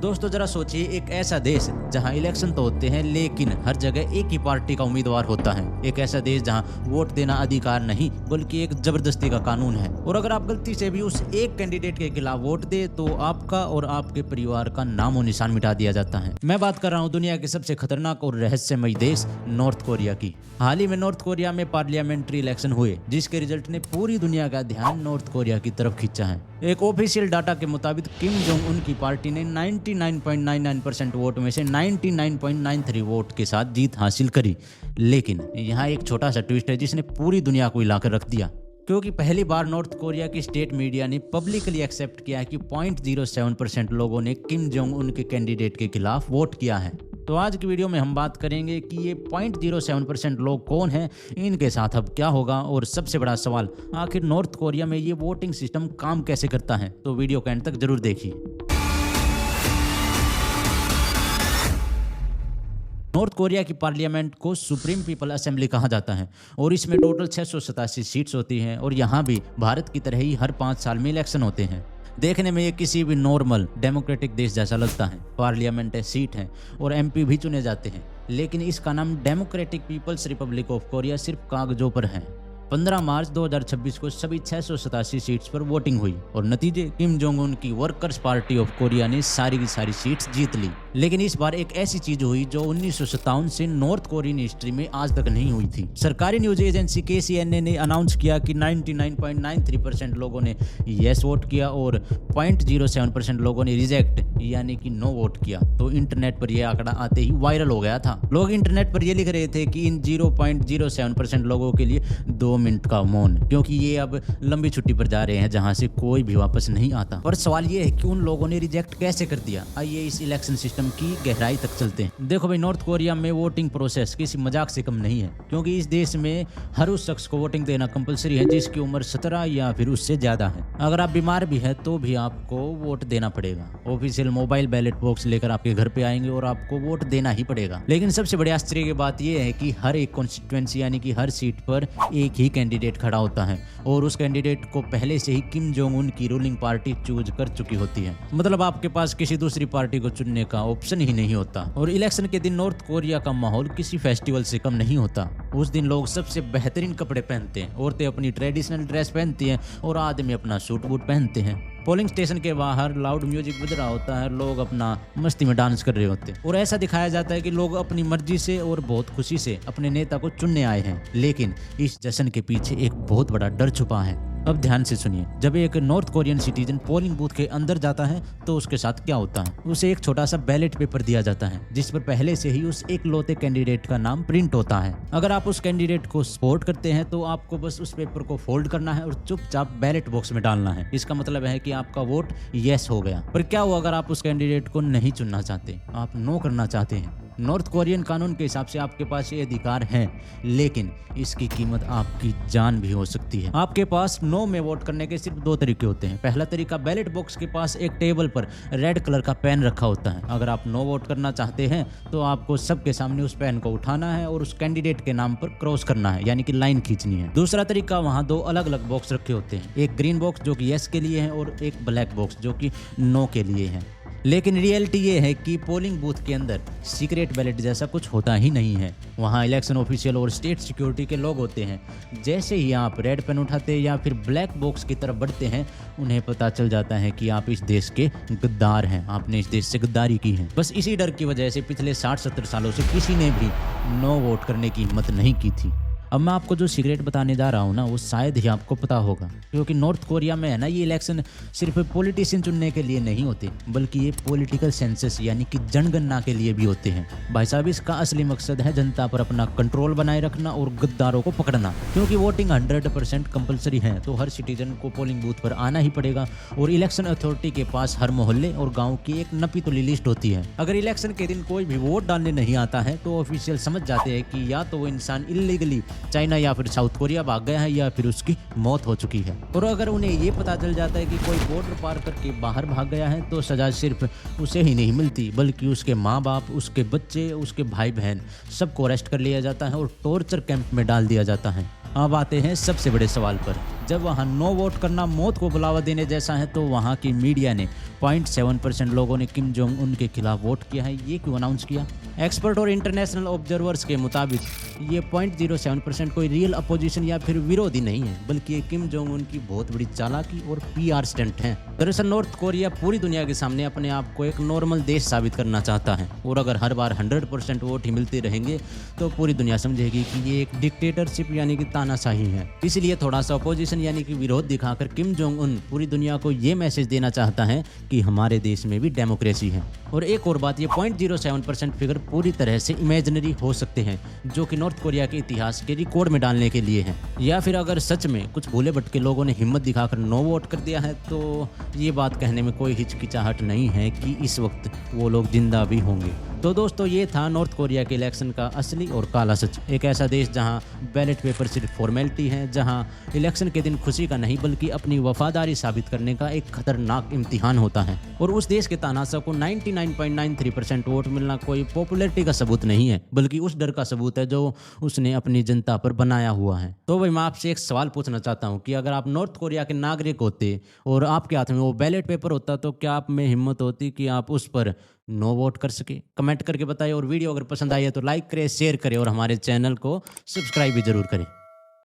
दोस्तों जरा सोचिए, एक ऐसा देश जहां इलेक्शन तो होते हैं लेकिन हर जगह एक ही पार्टी का उम्मीदवार होता है। एक ऐसा देश जहां वोट देना अधिकार नहीं बल्कि एक जबरदस्ती का कानून है, और अगर आप गलती से भी उस एक कैंडिडेट के खिलाफ वोट दे तो आपका और आपके परिवार का नामो निशान मिटा दिया जाता है। मैं बात कर रहा हूं दुनिया के सबसे खतरनाक और रहस्यमय देश नॉर्थ कोरिया की। हाल ही में नॉर्थ कोरिया में पार्लियामेंट्री इलेक्शन हुए जिसके रिजल्ट ने पूरी दुनिया का ध्यान नॉर्थ कोरिया की तरफ खींचा है। एक ऑफिशियल डाटा के मुताबिक किम जोंग उन की पार्टी ने 99.99% वोट में से 99.93 वोट के साथ जीत हासिल करी। लेकिन यहाँ एक छोटा सा ट्विस्ट है जिसने पूरी दुनिया को हिलाकर रख दिया, क्योंकि पहली बार नॉर्थ कोरिया की स्टेट मीडिया ने पब्लिकली एक्सेप्ट किया है कि 0.07% लोगों ने किम जोंग उन के कैंडिडेट के खिलाफ वोट किया है। तो आज की वीडियो में हम बात करेंगे कि ये 0.07% लोग कौन हैं, इनके साथ अब क्या होगा, और सबसे बड़ा सवाल आखिर नॉर्थ कोरिया में ये वोटिंग सिस्टम काम कैसे करता है। तो वीडियो के एंड तक जरूर देखिए। नॉर्थ कोरिया की पार्लियामेंट को सुप्रीम पीपल असेंबली कहा जाता है और इसमें टोटल 687 सीट्स होती हैं, और यहाँ भी भारत की तरह ही हर 5 साल में इलेक्शन होते हैं। देखने में ये किसी भी नॉर्मल डेमोक्रेटिक देश जैसा लगता है। पार्लियामेंट है, सीट है और एमपी भी चुने जाते हैं, लेकिन इसका नाम Democratic People's Republic of Korea सिर्फ कागजों पर है। 15 मार्च 2026 को सभी 687 सीट्स पर वोटिंग हुई और नतीजे किम जोंग उन की वर्कर्स पार्टी ऑफ कोरिया ने सारी की सारी सीट्स जीत ली। लेकिन इस बार एक ऐसी चीज हुई जो 1957 से नॉर्थ कोरियन हिस्ट्री में आज तक नहीं हुई थी। सरकारी न्यूज एजेंसी KCNA ने अनाउंस किया कि 99.93% लोगों ने यस वोट किया और 0.07% लोगों ने रिजेक्ट यानी कि नो वोट किया। तो इंटरनेट पर यह आंकड़ा आते ही वायरल हो गया था। लोग इंटरनेट पर यह लिख रहे थे कि इन 0.07% लोगों के लिए 2 मिनट का मौन, क्योंकि ये अब लंबी छुट्टी पर जा रहे हैं जहां से कोई भी वापस नहीं आता। और सवाल ये है कि उन लोगों ने रिजेक्ट कैसे कर दिया। आइए इस इलेक्शन सिस्टम की गहराई तक चलते हैं। देखो भाई, नॉर्थ कोरिया में वोटिंग प्रोसेस किसी मजाक से कम नहीं है, क्योंकि इस देश में हर उस शख्स को वोटिंग देना कंपलसरी है जिसकी उम्र 17 या फिर उससे ज्यादा है। अगर आप बीमार भी है तो भी आपको वोट देना पड़ेगा। ऑफिशियल मोबाइल बैलेट बॉक्स लेकर आपके घर पे आएंगे और आपको वोट देना ही पड़ेगा। लेकिन सबसे बड़े आश्चर्य की बात यह है कि हर एक कॉन्स्टिट्यूएंसी यानी कि हर सीट पर एक ही कैंडिडेट खड़ा होता है, और उस कैंडिडेट को पहले से ही किम जोंग उन की रूलिंग पार्टी चूज कर चुकी होती है। मतलब आपके पास किसी दूसरी पार्टी को चुनने का ऑप्शन ही नहीं होता। और इलेक्शन के दिन नॉर्थ कोरिया का माहौल किसी फेस्टिवल से कम नहीं होता। उस दिन लोग सबसे बेहतरीन कपड़े पहनते हैं, औरतें अपनी ट्रेडिशनल ड्रेस पहनती हैं और आदमी अपना सूट बूट पहनते हैं। पोलिंग स्टेशन के बाहर लाउड म्यूजिक बज रहा होता है, लोग अपना मस्ती में डांस कर रहे होते हैं, और ऐसा दिखाया जाता है कि लोग अपनी मर्जी से और बहुत खुशी से अपने नेता को चुनने आए हैं। लेकिन इस जश्न के पीछे एक बहुत बड़ा डर छुपा है। अब ध्यान से सुनिए, जब एक north Korean citizen polling booth के अंदर जाता है तो उसके साथ क्या होता है। उसे एक छोटा सा बैलेट पेपर दिया जाता है जिस पर पहले से ही उस एक लौते कैंडिडेट का नाम प्रिंट होता है। अगर आप उस कैंडिडेट को सपोर्ट करते हैं तो आपको बस उस पेपर को फोल्ड करना है और चुपचाप बैलेट बॉक्स में डालना है। इसका मतलब है कि आपका वोट यस हो गया। पर क्या हुआ अगर आप उस कैंडिडेट को नहीं चुनना चाहते, आप नो करना चाहते हैं। नॉर्थ कोरियन कानून के हिसाब से आपके पास ये अधिकार है, लेकिन इसकी कीमत आपकी जान भी हो सकती है। आपके पास नो में वोट करने के सिर्फ 2 तरीके होते हैं। पहला तरीका, बैलेट बॉक्स के पास एक टेबल पर रेड कलर का पेन रखा होता है। अगर आप नो वोट करना चाहते हैं तो आपको सबके सामने उस पेन को उठाना है और उस कैंडिडेट के नाम पर क्रॉस करना है, यानी कि लाइन खींचनी है। दूसरा तरीका, वहाँ 2 अलग अलग बॉक्स रखे होते हैं, एक ग्रीन बॉक्स जो कि यस के लिए है और एक ब्लैक बॉक्स जो कि नो के लिए है। लेकिन रियलिटी ये है कि पोलिंग बूथ के अंदर सीक्रेट बैलेट जैसा कुछ होता ही नहीं है। वहाँ इलेक्शन ऑफिशियल और स्टेट सिक्योरिटी के लोग होते हैं। जैसे ही आप रेड पेन उठाते या फिर ब्लैक बॉक्स की तरफ बढ़ते हैं, उन्हें पता चल जाता है कि आप इस देश के गद्दार हैं, आपने इस देश से गद्दारी की है। बस इसी डर की वजह से पिछले 60-70 सालों से किसी ने भी नो वोट करने की हिम्मत नहीं की थी। अब मैं आपको जो सीक्रेट बताने जा रहा हूँ ना, वो शायद ही आपको पता होगा, क्योंकि नॉर्थ कोरिया में है ना, ये इलेक्शन सिर्फ पॉलिटिशियन चुनने के लिए नहीं होते, बल्कि ये पॉलिटिकल सेंसस यानी कि जनगणना के लिए भी होते हैं। भाई साहब, इसका असली मकसद है जनता पर अपना कंट्रोल बनाए रखना और गद्दारों को पकड़ना। क्योंकि वोटिंग 100% कंपलसरी है, तो हर सिटीजन को पोलिंग बूथ पर आना ही पड़ेगा, और इलेक्शन अथॉरिटी के पास हर मोहल्ले और गाँव की एक नपी तुली लिस्ट होती है। अगर इलेक्शन के दिन कोई भी वोट डालने नहीं आता है तो ऑफिशियल समझ जाते हैं कि या तो वो इंसान इलीगली चाइना या फिर साउथ कोरिया भाग गया है या फिर उसकी मौत हो चुकी है। और अगर उन्हें ये पता चल जाता है कि कोई बॉर्डर पार करके बाहर भाग गया है तो सजा सिर्फ उसे ही नहीं मिलती, बल्कि उसके माँ बाप, उसके बच्चे, उसके भाई बहन सबको अरेस्ट कर लिया जाता है और टॉर्चर कैंप में डाल दिया जाता है। अब आते हैं सबसे बड़े सवाल पर, जब वहाँ नो वोट करना मौत को बुलावा देने जैसा है, तो वहाँ की मीडिया ने 0.7% लोगों ने किम जोंग उन के खिलाफ वोट किया है, ये क्यों अनाउंस किया? एक्सपर्ट और इंटरनेशनल ऑब्जर्वर्स के मुताबिक ये 0.07% कोई रियल अपोजिशन या फिर विरोधी नहीं है, बल्कि ये किम जोंग उन की बहुत बड़ी चालाकी और पीआर स्टंट है। दरअसल नॉर्थ कोरिया पूरी दुनिया के सामने अपने आप को एक नॉर्मल देश साबित करना चाहता है, और अगर हर बार 100% वोट ही मिलते रहेंगे तो पूरी दुनिया समझेगी कि ये एक डिक्टेटरशिप यानी कि तानाशाही है। इसलिए थोड़ा सा अपोजिशन यानी कि विरोध दिखाकर किम जोंग उन पूरी दुनिया को ये मैसेज देना चाहता है कि हमारे देश में भी डेमोक्रेसी है। और एक और बात, ये 0.07% फिगर पूरी तरह से इमेजिनरी हो सकते हैं, जो कि नॉर्थ कोरिया के इतिहास के रिकॉर्ड में डालने के लिए हैं। या फिर अगर सच में कुछ भूले भटके लोगों ने हिम्मत दिखाकर नो वोट कर दिया है, तो ये बात कहने में कोई हिचकिचाहट नहीं है कि इस वक्त वो लोग जिंदा भी होंगे। तो दोस्तों, ये था नॉर्थ कोरिया के इलेक्शन का असली और काला सच। एक ऐसा देश जहां बैलेट पेपर सिर्फ फॉर्मेलिटी है, जहां इलेक्शन के दिन खुशी का नहीं बल्कि अपनी वफादारी साबित करने का एक खतरनाक इम्तिहान होता है। और उस देश के तानाशाह को 99.93% वोट मिलना कोई पॉपुलैरिटी का सबूत नहीं है, बल्कि उस डर का सबूत है जो उसने अपनी जनता पर बनाया हुआ है। तो भाई, मैं आपसे एक सवाल पूछना चाहता हूँ कि अगर आप नॉर्थ कोरिया के नागरिक होते और आपके हाथ में वो बैलेट पेपर होता, तो क्या आप में हिम्मत होती कि आप उस पर नो वोट कर सके? कमेंट करके बताइए, और वीडियो अगर पसंद आई है तो लाइक करें, शेयर करें और हमारे चैनल को सब्सक्राइब भी जरूर करें।